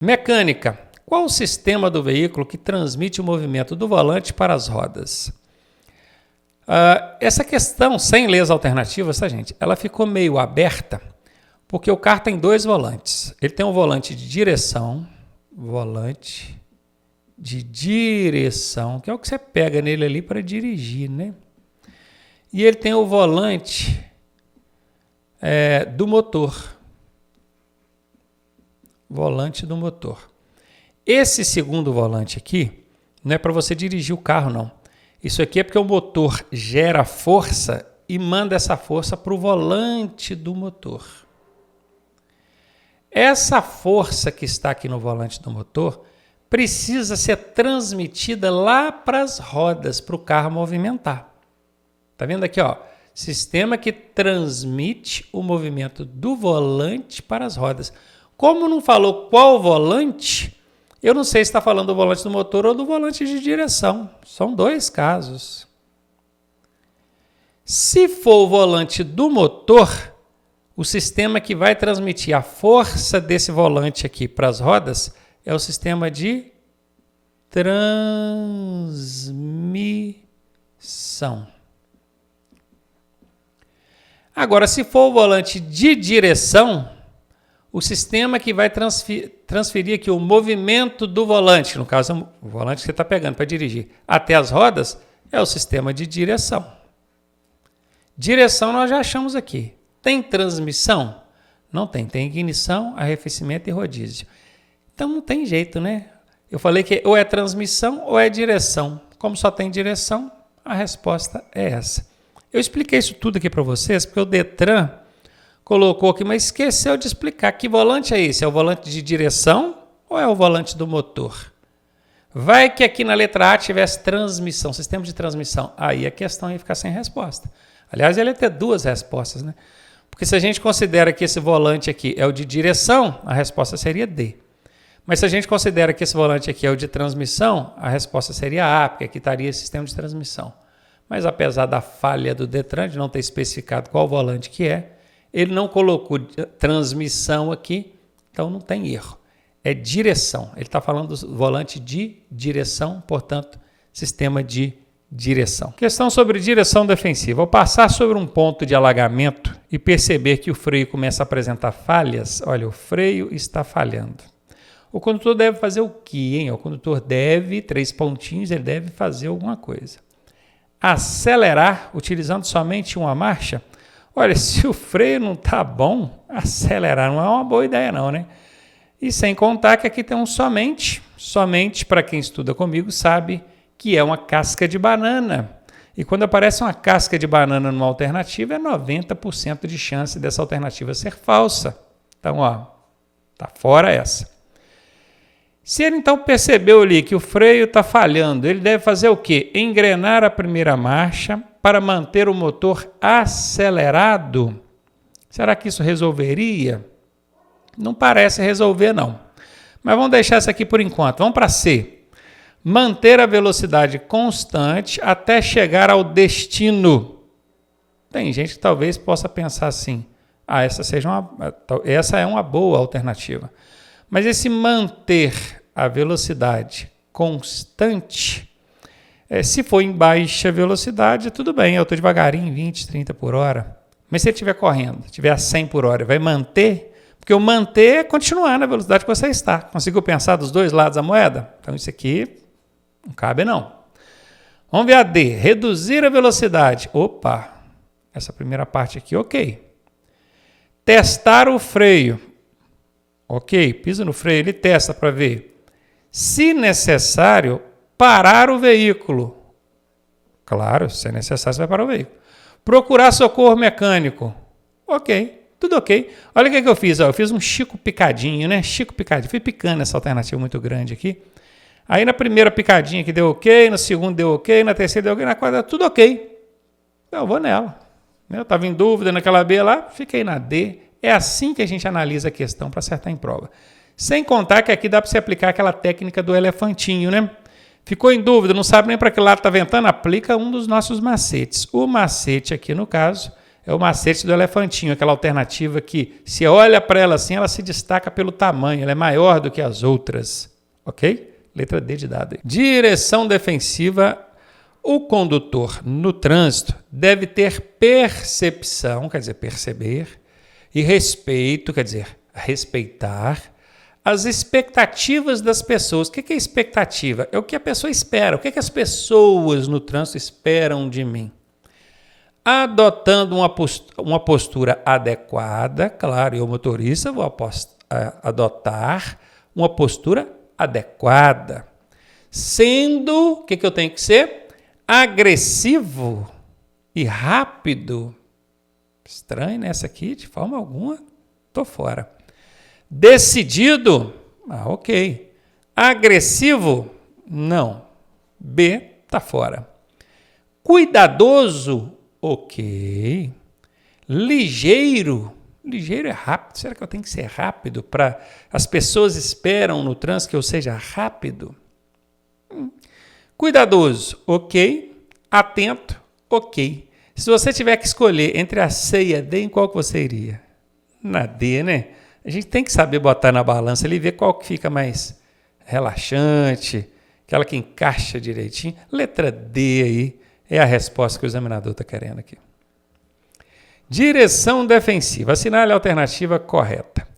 Mecânica. Qual o sistema do veículo que transmite o movimento do volante para as rodas? Essa questão, sem ler as alternativas, tá, gente? Ela ficou meio aberta, porque o carro tem dois volantes. Ele tem um volante de direção, que é o que você pega nele ali para dirigir, né? E ele tem o volante do motor. Volante do motor. Esse segundo volante aqui não é para você dirigir o carro, não. Isso aqui é porque o motor gera força e manda essa força para o volante do motor. Essa força que está aqui no volante do motor precisa ser transmitida lá para as rodas, para o carro movimentar. Tá vendo aqui, ó? Sistema que transmite o movimento do volante para as rodas. Como não falou qual volante, eu não sei se está falando do volante do motor ou do volante de direção. São dois casos. Se for o volante do motor, o sistema que vai transmitir a força desse volante aqui para as rodas é o sistema de transmissão. Agora, se for o volante de direção, o sistema que vai transferir aqui o movimento do volante, no caso o volante que você está pegando para dirigir, até as rodas, é o sistema de direção. Direção nós já achamos aqui. Tem transmissão? Não tem. Tem ignição, arrefecimento e rodízio. Então não tem jeito, né? Eu falei que ou é transmissão ou é direção. Como só tem direção, a resposta é essa. Eu expliquei isso tudo aqui para vocês porque o Detran colocou aqui, mas esqueceu de explicar que volante é esse. É o volante de direção ou é o volante do motor? Vai que aqui na letra A tivesse transmissão, sistema de transmissão. Aí a questão ia ficar sem resposta. Aliás, ele ia ter duas respostas, né? Porque se a gente considera que esse volante aqui é o de direção, a resposta seria D. Mas se a gente considera que esse volante aqui é o de transmissão, a resposta seria A, porque aqui estaria sistema de transmissão. Mas apesar da falha do Detran de não ter especificado qual volante que é, ele não colocou transmissão aqui, então não tem erro. É direção. Ele está falando do volante de direção, portanto, sistema de direção. Questão sobre direção defensiva. Ao passar sobre um ponto de alagamento e perceber que o freio começa a apresentar falhas, olha, o freio está falhando. O condutor deve fazer o quê, hein? O condutor deve, 3 pontinhos, ele deve fazer alguma coisa. Acelerar, utilizando somente uma marcha. Olha, se o freio não está bom, acelerar não é uma boa ideia não, né? E sem contar que aqui tem um somente para quem estuda comigo sabe que é uma casca de banana. E quando aparece uma casca de banana numa alternativa, é 90% de chance dessa alternativa ser falsa. Então, ó, tá fora essa. Se ele então percebeu ali que o freio está falhando, ele deve fazer o quê? Engrenar a primeira marcha para manter o motor acelerado. Será que isso resolveria? Não parece resolver, não. Mas vamos deixar isso aqui por enquanto. Vamos para C. Manter a velocidade constante até chegar ao destino. Tem gente que talvez possa pensar assim, essa é uma boa alternativa. Mas esse manter a velocidade constante, se for em baixa velocidade, tudo bem, eu estou devagarinho, 20, 30 por hora. Mas se ele estiver correndo, estiver a 100 por hora, vai manter? Porque o manter é continuar na velocidade que você está. Conseguiu pensar dos dois lados da moeda? Então isso aqui não cabe não. Vamos ver a D. Reduzir a velocidade. Opa, essa primeira parte aqui, ok. Testar o freio. Ok, pisa no freio, ele testa para ver. Se necessário, parar o veículo. Claro, se é necessário, você vai parar o veículo. Procurar socorro mecânico. Ok, tudo ok. Olha o que eu fiz. Eu fiz um Chico picadinho, né? Chico picadinho. Fui picando essa alternativa muito grande aqui. Aí na primeira picadinha que deu ok, na segunda deu ok, na terceira deu ok, na quarta tudo ok. Eu vou nela. Eu estava em dúvida naquela B lá, fiquei na D. É assim que a gente analisa a questão para acertar em prova. Sem contar que aqui dá para você aplicar aquela técnica do elefantinho, né? Ficou em dúvida, não sabe nem para que lado está ventando? Aplica um dos nossos macetes. O macete aqui, no caso, É o macete do elefantinho, aquela alternativa que, se olha para ela assim, ela se destaca pelo tamanho, ela é maior do que as outras. Ok? Letra D de dado. Direção defensiva. O condutor no trânsito deve ter percepção, quer dizer, perceber, e respeito, quer dizer, respeitar as expectativas das pessoas. O que é expectativa? É o que a pessoa espera. O que as pessoas no trânsito esperam de mim? Adotando uma postura adequada, claro, eu, motorista, vou adotar uma postura adequada. Sendo, o que eu tenho que ser? Agressivo e rápido. Estranho nessa aqui, de forma alguma, estou fora. Decidido? Ok. Agressivo? Não. B, está fora. Cuidadoso? Ok. Ligeiro? Ligeiro é rápido. Será que eu tenho que ser rápido para as pessoas esperam no trânsito que eu seja rápido? Cuidadoso? Ok. Atento? Ok. Se você tiver que escolher entre a C e a D, em qual que você iria? Na D, né? A gente tem que saber botar na balança ali e ver qual que fica mais relaxante, aquela que encaixa direitinho. Letra D aí é a resposta que o examinador está querendo aqui. Direção defensiva. Assinale a alternativa correta.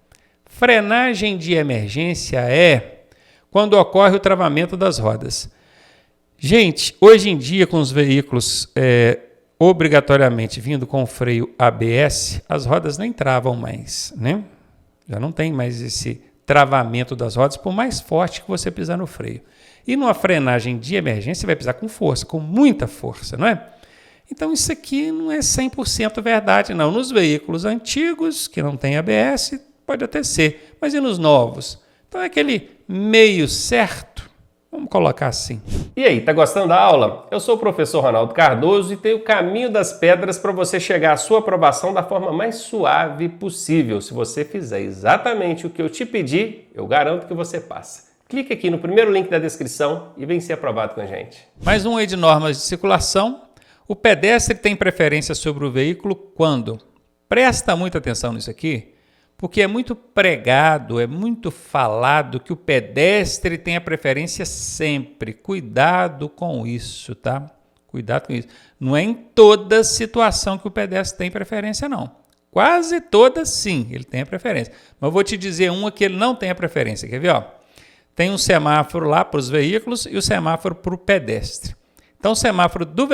Frenagem de emergência é quando ocorre o travamento das rodas. Gente, hoje em dia, com os veículos obrigatoriamente vindo com freio ABS, as rodas nem travam mais, né? Já não tem mais esse travamento das rodas, por mais forte que você pisar no freio. E numa frenagem de emergência, você vai pisar com força, com muita força, não é? Então, isso aqui não é 100% verdade, não. Nos veículos antigos, que não tem ABS, pode até ser, mas e nos novos? Então, é aquele meio certo. Vamos colocar assim. E aí, tá gostando da aula? Eu sou o professor Ronaldo Cardoso e tenho o caminho das pedras para você chegar à sua aprovação da forma mais suave possível. Se você fizer exatamente o que eu te pedi, eu garanto que você passa. Clique aqui no primeiro link da descrição e vem ser aprovado com a gente. Mais um aí de normas de circulação. O pedestre tem preferência sobre o veículo quando? Presta muita atenção nisso aqui, porque é muito pregado, é muito falado que o pedestre tem a preferência sempre. Cuidado com isso, tá? Cuidado com isso. Não é em toda situação que o pedestre tem preferência, não. Quase todas, sim, ele tem a preferência. Mas eu vou te dizer uma que ele não tem a preferência. Quer ver? Ó? Tem um semáforo lá para os veículos e o semáforo para o pedestre. Então, o semáforo dos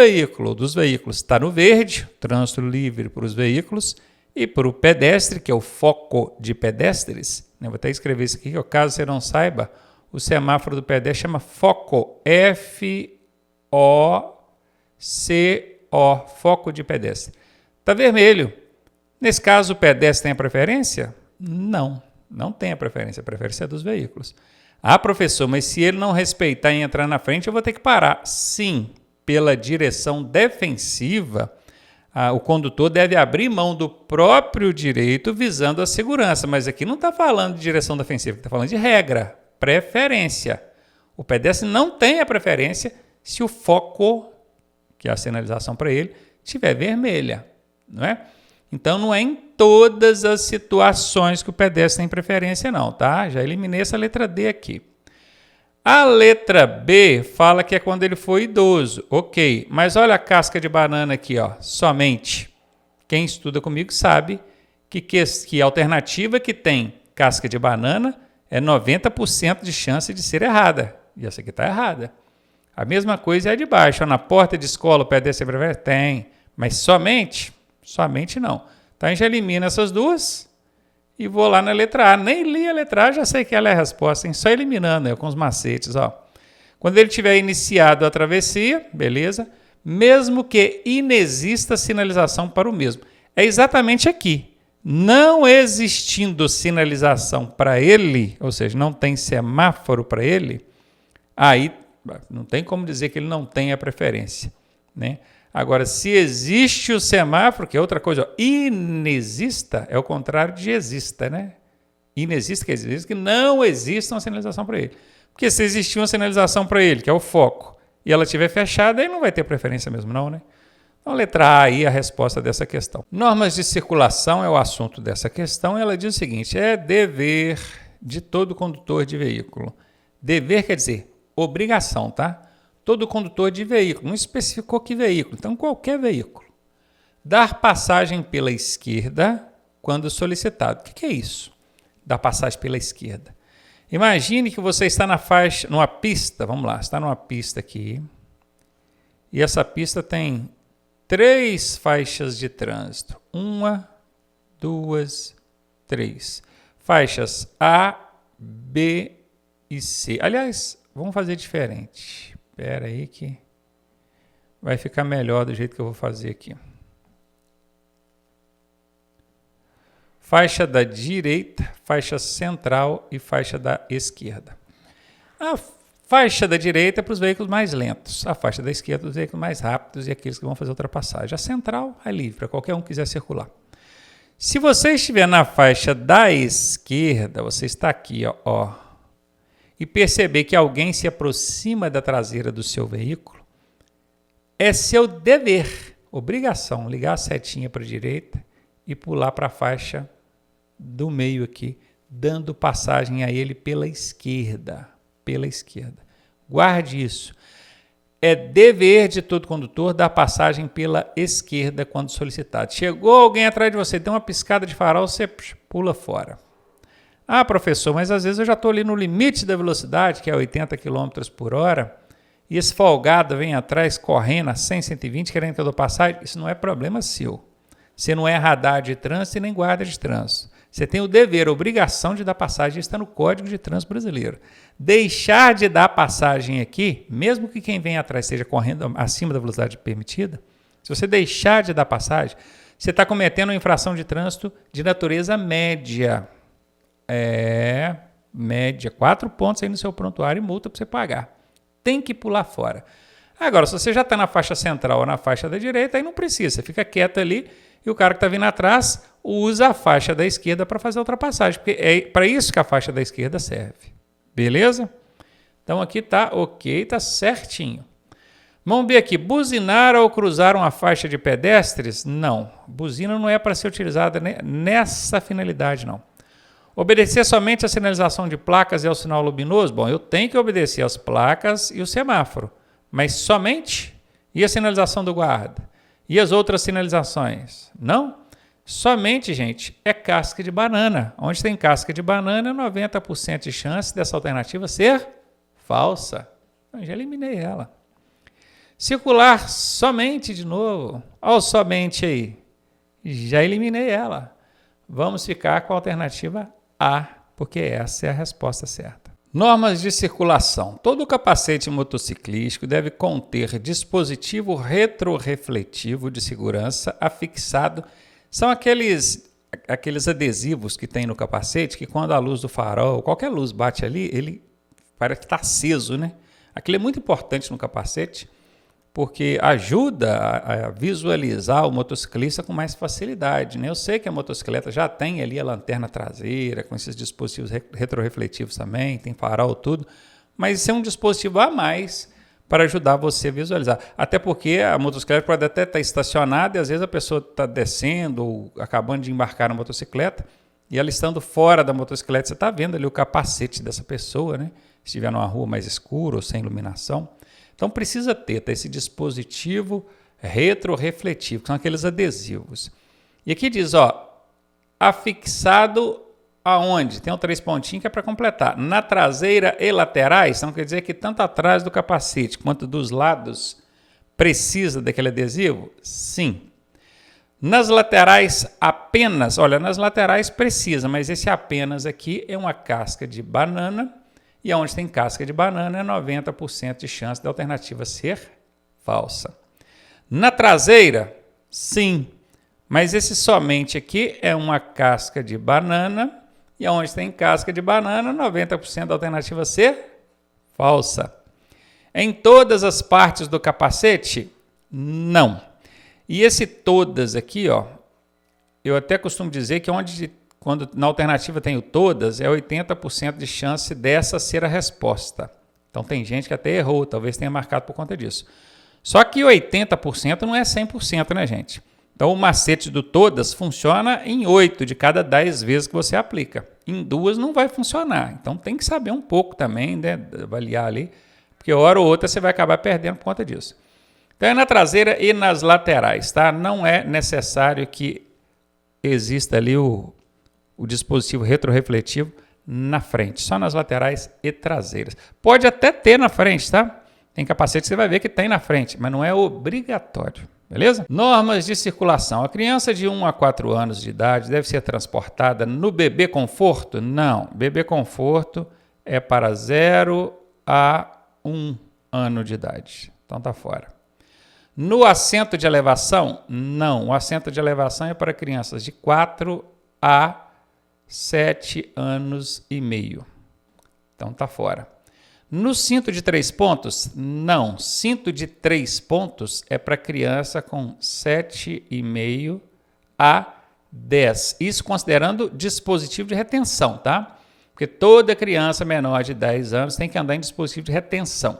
veículos, está no verde, trânsito livre para os veículos, e para o pedestre, que é o foco de pedestres, né? Vou até escrever isso aqui, que caso você não saiba, o semáforo do pedestre chama foco, F-O-C-O, foco de pedestre. Está vermelho. Nesse caso, o pedestre tem a preferência? Não, não tem a preferência é dos veículos. Ah, professor, mas se ele não respeitar e entrar na frente, eu vou ter que parar. Sim, pela direção defensiva, o condutor deve abrir mão do próprio direito visando a segurança. Mas aqui não está falando de direção defensiva, está falando de regra, preferência. O pedestre não tem a preferência se o foco, que é a sinalização para ele, estiver vermelha, não é? Então, não é em todas as situações que o pedestre tem preferência, não, tá? Já eliminei essa letra D aqui. A letra B fala que é quando ele for idoso. Ok, mas olha a casca de banana aqui, ó. Somente. Quem estuda comigo sabe que a alternativa que tem casca de banana é 90% de chance de ser errada. E essa aqui está errada. A mesma coisa é a de baixo. Ó, na porta de escola o pedestre prefere? Tem. Mas somente? Somente não. Então a gente elimina essas duas. E vou lá na letra A. Nem li a letra A, já sei que ela é a resposta, hein? Só eliminando, com os macetes. Ó. Quando ele tiver iniciado a travessia, beleza? Mesmo que inexista sinalização para o mesmo. É exatamente aqui. Não existindo sinalização para ele, ou seja, não tem semáforo para ele, aí não tem como dizer que ele não tem a preferência, né? Agora, se existe o semáforo, que é outra coisa, ó, inexista é o contrário de exista, né? Inexista quer dizer que não existe uma sinalização para ele. Porque se existir uma sinalização para ele, que é o foco, e ela estiver fechada, aí não vai ter preferência mesmo não, né? Então, letra A aí é a resposta dessa questão. Normas de circulação é o assunto dessa questão. Ela diz o seguinte, é dever de todo condutor de veículo. Dever quer dizer obrigação, tá? Todo condutor de veículo, não especificou que veículo, então qualquer veículo. Dar passagem pela esquerda quando solicitado. O que é isso? Dar passagem pela esquerda. Imagine que você está numa pista, vamos lá, está numa pista aqui, e essa pista tem 3 faixas de trânsito. 1, 2, 3. Faixas A, B e C. Aliás, vamos fazer diferente. Espera aí que vai ficar melhor do jeito que eu vou fazer aqui. Faixa da direita, faixa central e faixa da esquerda. A faixa da direita é para os veículos mais lentos, a faixa da esquerda para os veículos mais rápidos e aqueles que vão fazer ultrapassagem. A central é livre, para qualquer um que quiser circular. Se você estiver na faixa da esquerda, você está aqui, ó, e perceber que alguém se aproxima da traseira do seu veículo, é seu dever, obrigação, ligar a setinha para a direita e pular para a faixa do meio aqui, dando passagem a ele pela esquerda. Pela esquerda. Guarde isso. É dever de todo condutor dar passagem pela esquerda quando solicitado. Chegou alguém atrás de você, deu uma piscada de farol, você pula fora. Ah, professor, mas às vezes eu já estou ali no limite da velocidade, que é 80 km por hora, e esse folgado vem atrás correndo a 100, 120, querendo que eu dou passagem. Isso não é problema seu. Você não é radar de trânsito e nem guarda de trânsito. Você tem o dever, a obrigação de dar passagem, está no Código de Trânsito Brasileiro. Deixar de dar passagem aqui, mesmo que quem vem atrás esteja correndo acima da velocidade permitida, se você deixar de dar passagem, você está cometendo uma infração de trânsito de natureza média. Média, 4 pontos aí no seu prontuário e multa para você pagar. Tem que pular fora. Agora, se você já está na faixa central ou na faixa da direita, aí não precisa, você fica quieto ali e o cara que está vindo atrás usa a faixa da esquerda para fazer a ultrapassagem, porque é para isso que a faixa da esquerda serve. Beleza? Então aqui está ok, está certinho. Vamos ver aqui, buzinar ao cruzar uma faixa de pedestres? Não, buzina não é para ser utilizada nessa finalidade, não. Obedecer somente à sinalização de placas e ao sinal luminoso? Bom, eu tenho que obedecer às placas e o semáforo, mas somente? E a sinalização do guarda? E as outras sinalizações? Não? Somente, gente, é casca de banana. Onde tem casca de banana, 90% de chance dessa alternativa ser falsa. Eu já eliminei ela. Circular somente de novo. Olha o somente aí. Já eliminei ela. Vamos ficar com a alternativa A, porque essa é a resposta certa. Normas de circulação. Todo capacete motociclístico deve conter dispositivo retrorefletivo de segurança afixado. São aqueles adesivos que tem no capacete que quando a luz do farol, qualquer luz bate ali, ele parece que está aceso, né? Aquilo é muito importante no capacete porque ajuda a visualizar o motociclista com mais facilidade, né? Eu sei que a motocicleta já tem ali a lanterna traseira com esses dispositivos retrorefletivos também, tem farol, tudo, mas isso é um dispositivo a mais para ajudar você a visualizar. Até porque a motocicleta pode até estar estacionada e às vezes a pessoa está descendo ou acabando de embarcar na motocicleta e ela estando fora da motocicleta, você está vendo ali o capacete dessa pessoa, né? Se estiver numa rua mais escura ou sem iluminação. Então precisa ter esse dispositivo retrorefletivo, que são aqueles adesivos. E aqui diz, ó, afixado aonde? Tem 3 pontinhos que é para completar. Na traseira e laterais, então quer dizer que tanto atrás do capacete quanto dos lados precisa daquele adesivo? Sim. Nas laterais apenas, olha, nas laterais precisa, mas esse apenas aqui é uma casca de banana e onde tem casca de banana é 90% de chance da alternativa ser falsa. Na traseira, sim, mas esse somente aqui é uma casca de banana e onde tem casca de banana, 90% da alternativa ser falsa. Em todas as partes do capacete, não. E esse todas aqui, ó, eu até costumo dizer que quando na alternativa tem o todas, é 80% de chance dessa ser a resposta. Então tem gente que até errou, talvez tenha marcado por conta disso. Só que 80% não é 100%, né, gente? Então, o macete do todas funciona em 8 de cada 10 vezes que você aplica. Em 2 não vai funcionar. Então, tem que saber um pouco também, né, avaliar ali, porque hora ou outra você vai acabar perdendo por conta disso. Então, é na traseira e nas laterais, tá? Não é necessário que exista ali o dispositivo retrorefletivo na frente, só nas laterais e traseiras. Pode até ter na frente, tá? Tem capacete que você vai ver que tem na frente, mas não é obrigatório, beleza? Normas de circulação. A criança de 1 a 4 anos de idade deve ser transportada no bebê conforto? Não, bebê conforto é para 0 a 1 ano de idade, então tá fora. No assento de elevação? Não, o assento de elevação é para crianças de 4 a 7 anos e meio, então tá fora. No cinto de 3 pontos? Não. Cinto de 3 pontos é para criança com 7,5 a 10. Isso considerando dispositivo de retenção, tá? Porque toda criança menor de 10 anos tem que andar em dispositivo de retenção.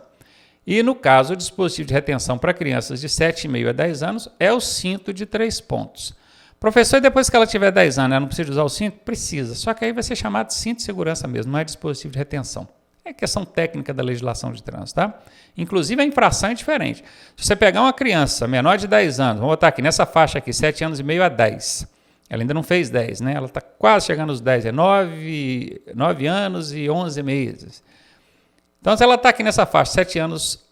E no caso, o dispositivo de retenção para crianças de 7,5 a 10 anos é o cinto de 3 pontos. Professor, e depois que ela tiver 10 anos, ela não precisa usar o cinto? Precisa. Só que aí vai ser chamado de cinto de segurança mesmo, não é dispositivo de retenção. É questão técnica da legislação de trânsito, tá? Inclusive, a infração é diferente. Se você pegar uma criança menor de 10 anos, vamos botar aqui nessa faixa aqui, 7 anos e meio a 10. Ela ainda não fez 10, né? Ela está quase chegando aos 10, é 9 anos e 11 meses. Então, se ela está aqui nessa faixa, 7 anos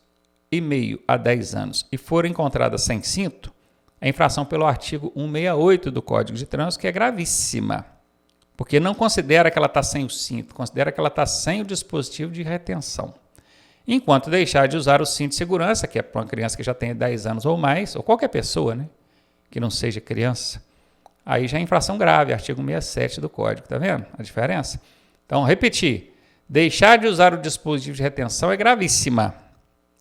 e meio a 10 anos, e for encontrada sem cinto, é infração pelo artigo 168 do Código de Trânsito, que é gravíssima. Porque não considera que ela está sem o cinto, considera que ela está sem o dispositivo de retenção. Enquanto deixar de usar o cinto de segurança, que é para uma criança que já tenha 10 anos ou mais, ou qualquer pessoa, né, que não seja criança, aí já é infração grave, artigo 167 do Código, tá vendo a diferença? Então, repetir, deixar de usar o dispositivo de retenção é gravíssima.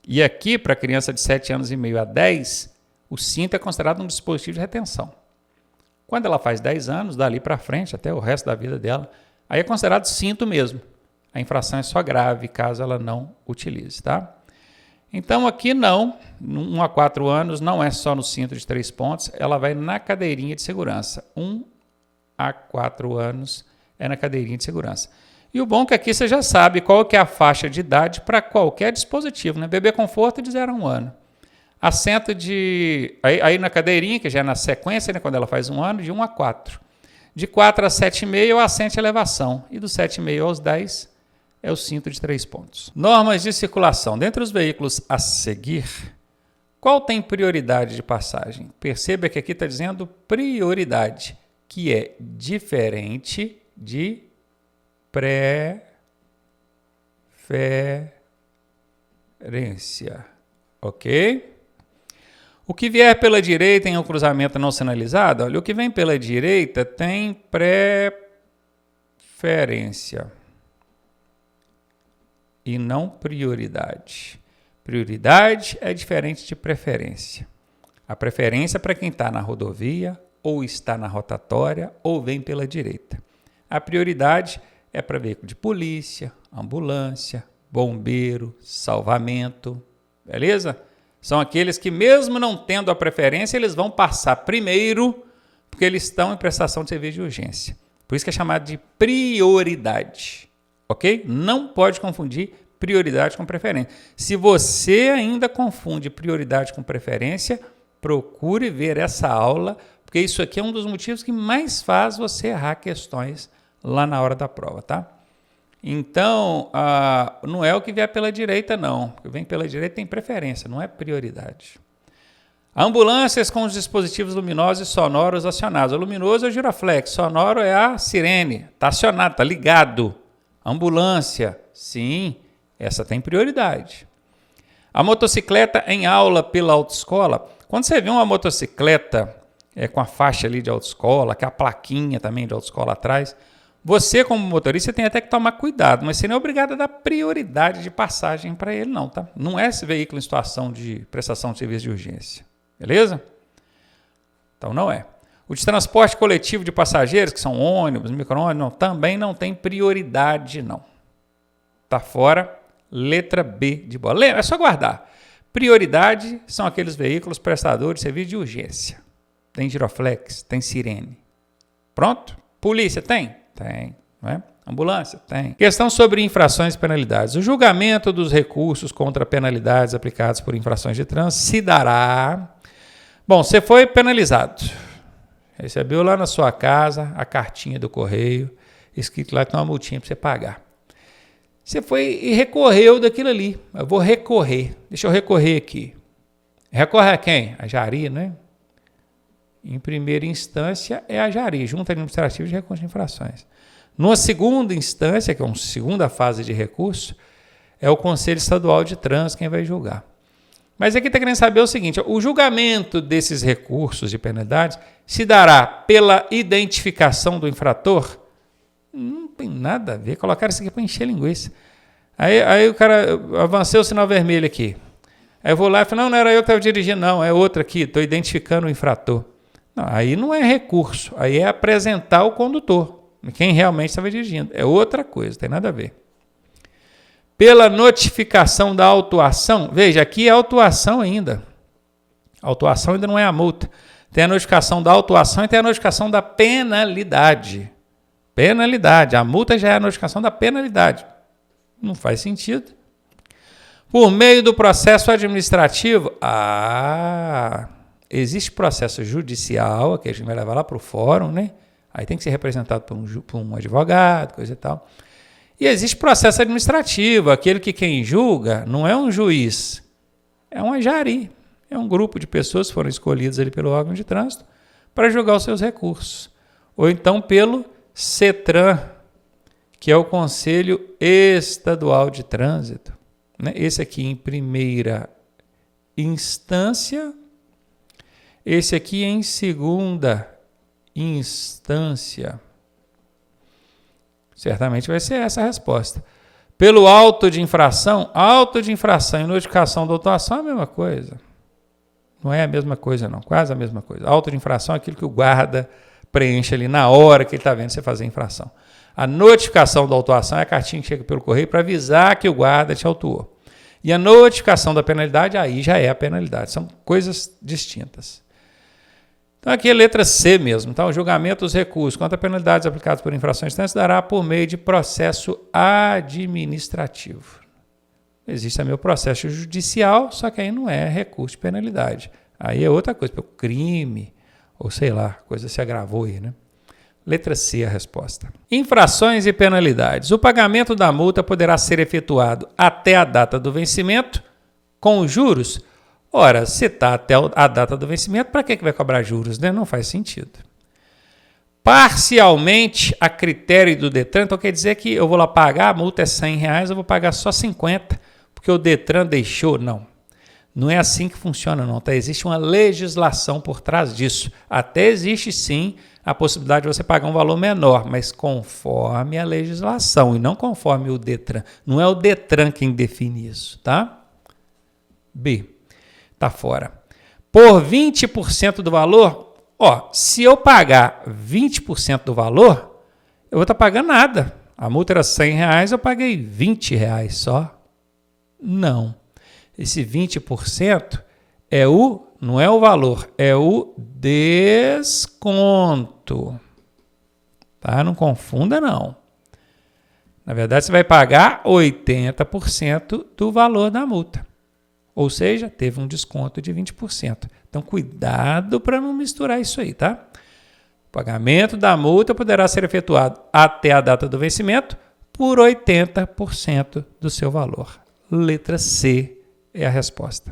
E aqui, para criança de 7 anos e meio a 10, o cinto é considerado um dispositivo de retenção. Quando ela faz 10 anos, dali para frente, até o resto da vida dela, aí é considerado cinto mesmo. A infração é só grave, caso ela não utilize, tá? Então, aqui não, 1 a 4 anos, não é só no cinto de 3 pontos, ela vai na cadeirinha de segurança. 1 a 4 anos é na cadeirinha de segurança. E o bom é que aqui você já sabe qual que é a faixa de idade para qualquer dispositivo, né? Bebê conforto de 0 a 1 ano. Assento de... Aí na cadeirinha, que já é na sequência, né, quando ela faz 1 ano, de 1 a 4. De 4 a 7,5 é o assento de elevação. E do 7,5 aos 10 é o cinto de 3 pontos. Normas de circulação. Dentre os veículos a seguir, qual tem prioridade de passagem? Perceba que aqui está dizendo prioridade, que é diferente de preferência. Ok? O que vier pela direita em um cruzamento não sinalizado, olha, o que vem pela direita tem preferência e não prioridade. Prioridade é diferente de preferência. A preferência é para quem está na rodovia, ou está na rotatória, ou vem pela direita. A prioridade é para veículo de polícia, ambulância, bombeiro, salvamento, beleza? São aqueles que, mesmo não tendo a preferência, eles vão passar primeiro, porque eles estão em prestação de serviço de urgência. Por isso que é chamado de prioridade, ok? Não pode confundir prioridade com preferência. Se você ainda confunde prioridade com preferência, procure ver essa aula, porque isso aqui é um dos motivos que mais faz você errar questões lá na hora da prova, tá? Então, não é o que vier pela direita, não. O que vem pela direita tem preferência, não é prioridade. Ambulâncias com os dispositivos luminosos e sonoros acionados. O luminoso é o giroflex, sonoro é a sirene. Está acionado, está ligado. Ambulância, sim, essa tem prioridade. A motocicleta em aula pela autoescola. Quando você vê uma motocicleta com a faixa ali de autoescola, com a plaquinha também de autoescola atrás, você, como motorista, tem até que tomar cuidado, mas você não é obrigado a dar prioridade de passagem para ele, não, tá? Não é esse veículo em situação de prestação de serviço de urgência, beleza? Então, não é. O de transporte coletivo de passageiros, que são ônibus, micro-ônibus, também não tem prioridade, não. Tá fora, letra B de bola. Lembra, é só guardar. Prioridade são aqueles veículos prestadores de serviço de urgência. Tem giroflex, tem sirene. Pronto? Polícia tem? Tem. Não é? Ambulância? Tem. Questão sobre infrações e penalidades. O julgamento dos recursos contra penalidades aplicadas por infrações de trânsito se dará... Bom, você foi penalizado. Recebeu lá na sua casa a cartinha do correio, escrito lá que tem uma multinha para você pagar. Você foi e recorreu daquilo ali. Eu vou recorrer. Deixa eu recorrer aqui. Recorre a quem? A Jari, né? Em primeira instância é a Jari, Junta Administrativa de Recursos de Infrações. Numa segunda instância, que é uma segunda fase de recurso, é o Conselho Estadual de Trânsito quem vai julgar. Mas aqui está querendo saber o seguinte, o julgamento desses recursos de penalidades se dará pela identificação do infrator? Não tem nada a ver, colocaram isso aqui para encher linguiça. Aí o cara, avancei o sinal vermelho aqui. Aí eu vou lá e falo, não era eu que estava dirigindo, não, é outro aqui, estou identificando o infrator. Não, aí não é recurso, aí é apresentar o condutor, quem realmente estava dirigindo. É outra coisa, não tem nada a ver. Pela notificação da autuação, veja, aqui é autuação ainda. A autuação ainda não é a multa. Tem a notificação da autuação e tem a notificação da penalidade. Penalidade, a multa já é a notificação da penalidade. Não faz sentido. Por meio do processo administrativo, existe processo judicial, que a gente vai levar lá para o fórum, né? Aí tem que ser representado por um advogado, coisa e tal. E existe processo administrativo, aquele que quem julga não é um juiz, é um Jari, é um grupo de pessoas que foram escolhidas ali pelo órgão de trânsito para julgar os seus recursos. Ou então pelo CETRAN, que é o Conselho Estadual de Trânsito. Esse aqui em primeira instância, esse aqui em segunda instância. Certamente vai ser essa a resposta. Pelo auto de infração e notificação da autuação é a mesma coisa. Não é a mesma coisa, não. Quase a mesma coisa. Auto de infração é aquilo que o guarda preenche ali na hora que ele está vendo você fazer a infração. A notificação da autuação é a cartinha que chega pelo correio para avisar que o guarda te autuou. E a notificação da penalidade, aí já é a penalidade. São coisas distintas. Então aqui é letra C mesmo. Então, o julgamento dos recursos contra penalidades aplicadas por infrações de trânsito dará por meio de processo administrativo. Existe também o processo judicial, só que aí não é recurso de penalidade. Aí é outra coisa, pelo crime, ou sei lá, a coisa se agravou aí, né? Letra C a resposta. Infrações e penalidades. O pagamento da multa poderá ser efetuado até a data do vencimento com juros. Ora, se está até a data do vencimento, para que vai cobrar juros, né? Não faz sentido. Parcialmente a critério do Detran, então quer dizer que eu vou lá pagar, a multa é R$100, eu vou pagar só 50, porque o Detran deixou. Não. Não é assim que funciona, não. Tá? Existe uma legislação por trás disso. Até existe, sim, a possibilidade de você pagar um valor menor, mas conforme a legislação e não conforme o Detran. Não é o Detran quem define isso, tá? B. Tá fora. Por 20% do valor, se eu pagar 20% do valor, eu vou estar pagando nada. A multa era R$100, eu paguei R$20 só. Não. Esse 20% não é o valor, é o desconto. Tá? Não confunda, não. Na verdade, você vai pagar 80% do valor da multa. Ou seja, teve um desconto de 20%. Então, cuidado para não misturar isso aí, tá? O pagamento da multa poderá ser efetuado até a data do vencimento por 80% do seu valor. Letra C é a resposta.